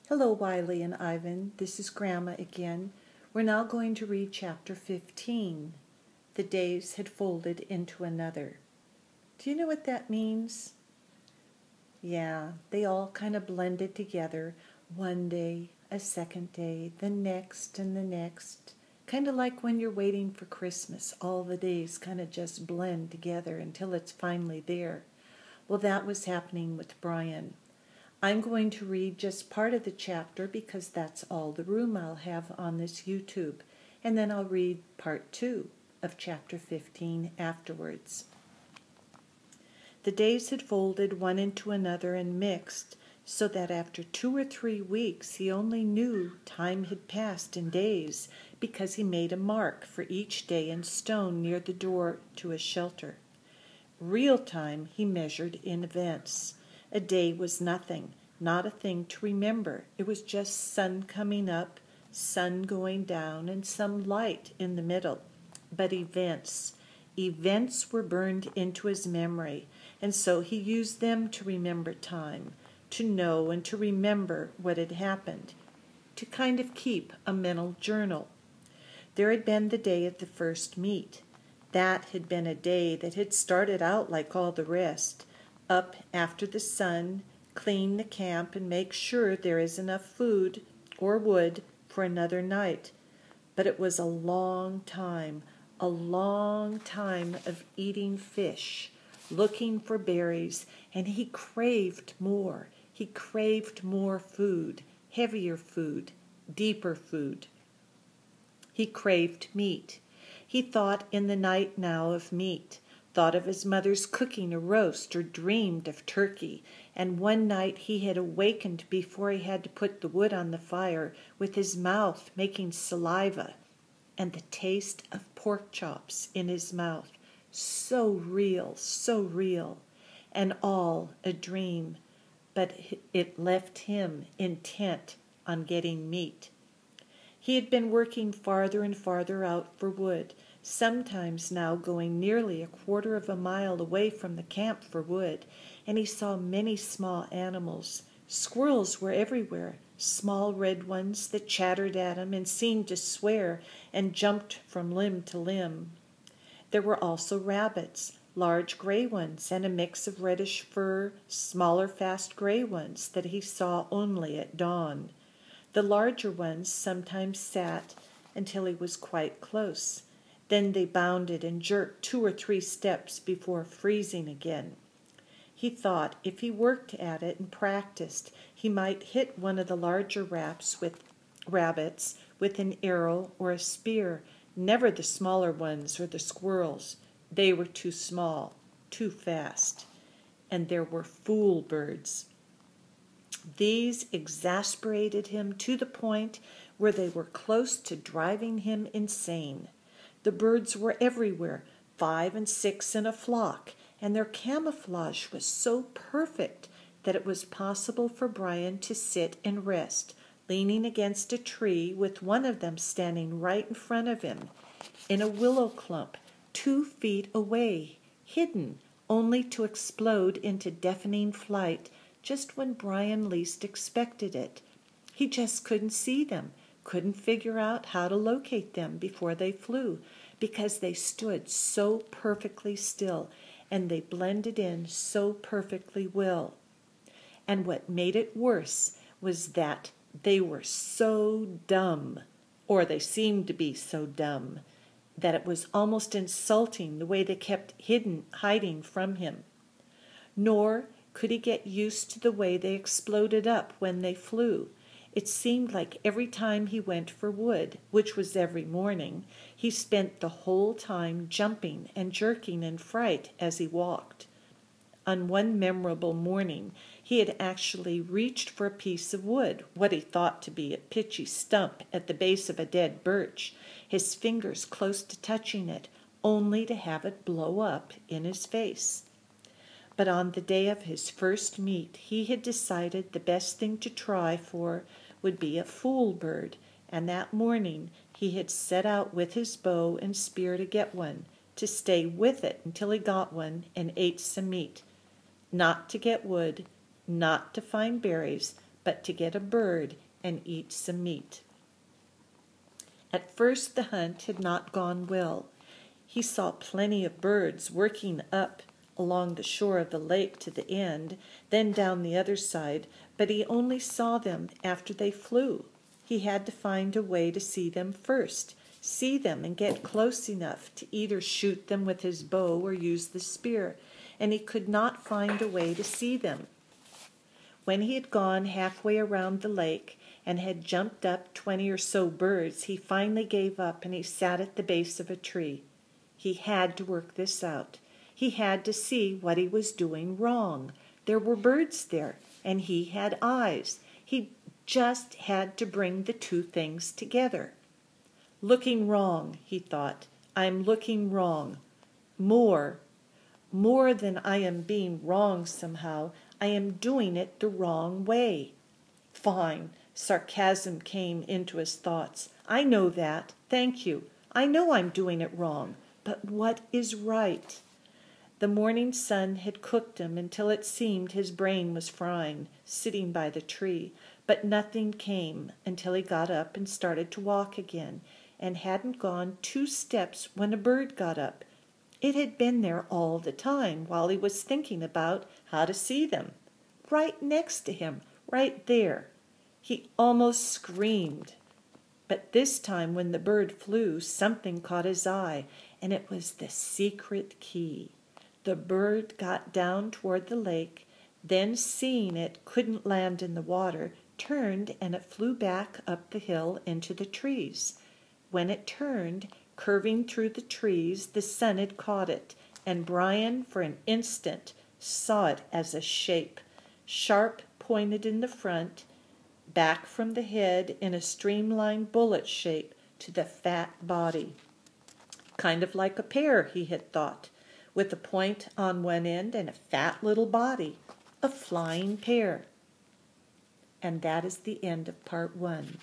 Hello, Wiley and Ivan. This is Grandma again. We're now going to read chapter 15. The days had folded into another. Do you know what that means? Yeah, they all kind of blended together. One day, a second day, the next and the next. Kind of like when you're waiting for Christmas. All the days kind of just blend together until it's finally there. Well, that was happening with Brian. I'm going to read just part of the chapter because that's all the room I'll have on this YouTube, and then I'll read part 2 of chapter 15 afterwards. The days had folded one into another and mixed, so that after 2 or 3 weeks he only knew time had passed in days because he made a mark for each day in stone near the door to his shelter. Real time he measured in events. A day was nothing, not a thing to remember. It was just sun coming up, sun going down, and some light in the middle. But events were burned into his memory, and so he used them to remember time, to know and to remember what had happened, to kind of keep a mental journal. There had been the day of the first meet. That had been a day that had started out like all the rest. Up after the sun, clean the camp and make sure there is enough food or wood for another night. But it was a long time of eating fish, looking for berries, and he craved more. He craved more food, heavier food, deeper food. He craved meat. He thought in the night now of meat, thought of his mother's cooking a roast or dreamed of turkey, and one night he had awakened before he had to put the wood on the fire with his mouth making saliva and the taste of pork chops in his mouth. So real, and all a dream, but it left him intent on getting meat. He had been working farther and farther out for wood, sometimes now going nearly a quarter of a mile away from the camp for wood, and he saw many small animals. Squirrels were everywhere, small red ones that chattered at him and seemed to swear and jumped from limb to limb. There were also rabbits, large gray ones, and a mix of reddish fur, smaller fast gray ones that he saw only at dawn. The larger ones sometimes sat until he was quite close. Then they bounded and jerked 2 or 3 steps before freezing again. He thought if he worked at it and practiced, he might hit one of the larger rabbits with an arrow or a spear, never the smaller ones or the squirrels. They were too small, too fast. And there were fool birds. These exasperated him to the point where they were close to driving him insane. The birds were everywhere, 5 and 6 in a flock, and their camouflage was so perfect that it was possible for Brian to sit and rest, leaning against a tree with one of them standing right in front of him, in a willow clump 2 feet away, hidden only to explode into deafening flight just when Brian least expected it. He just couldn't see them, couldn't figure out how to locate them before they flew, because they stood so perfectly still and they blended in so perfectly well. And what made it worse was that they were so dumb, or they seemed to be so dumb, that it was almost insulting the way they kept hiding from him. Nor could he get used to the way they exploded up when they flew. It seemed like every time he went for wood, which was every morning, he spent the whole time jumping and jerking in fright as he walked. On one memorable morning, he had actually reached for a piece of wood, what he thought to be a pitchy stump at the base of a dead birch, his fingers close to touching it, only to have it blow up in his face. But on the day of his first meet, he had decided the best thing to try for would be a fool bird, and that morning he had set out with his bow and spear to get one, to stay with it until he got one and ate some meat. Not to get wood, not to find berries, but to get a bird and eat some meat. At first the hunt had not gone well. He saw plenty of birds working up along the shore of the lake to the end, then down the other side, but he only saw them after they flew. He had to find a way to see them first, see them and get close enough to either shoot them with his bow or use the spear, and he could not find a way to see them. When he had gone halfway around the lake and had jumped up 20 or so birds, he finally gave up and he sat at the base of a tree. He had to work this out. He had to see what he was doing wrong. There were birds there, and he had eyes. He just had to bring the two things together. Looking wrong, he thought. I'm looking wrong. More than I am being wrong somehow. I am doing it the wrong way. Fine. Sarcasm came into his thoughts. I know that. Thank you. I know I'm doing it wrong. But what is right? The morning sun had cooked him until it seemed his brain was frying, sitting by the tree. But nothing came until he got up and started to walk again, and hadn't gone 2 steps when a bird got up. It had been there all the time while he was thinking about how to see them. Right next to him, right there. He almost screamed. But this time when the bird flew, something caught his eye, and it was the secret key. The bird got down toward the lake, then seeing it couldn't land in the water, turned and it flew back up the hill into the trees. When it turned, curving through the trees, the sun had caught it, and Brian for an instant saw it as a shape, sharp pointed in the front, back from the head in a streamlined bullet shape to the fat body. Kind of like a pear, he had thought, with a point on one end and a fat little body, a flying pear. And that is the end of part 1.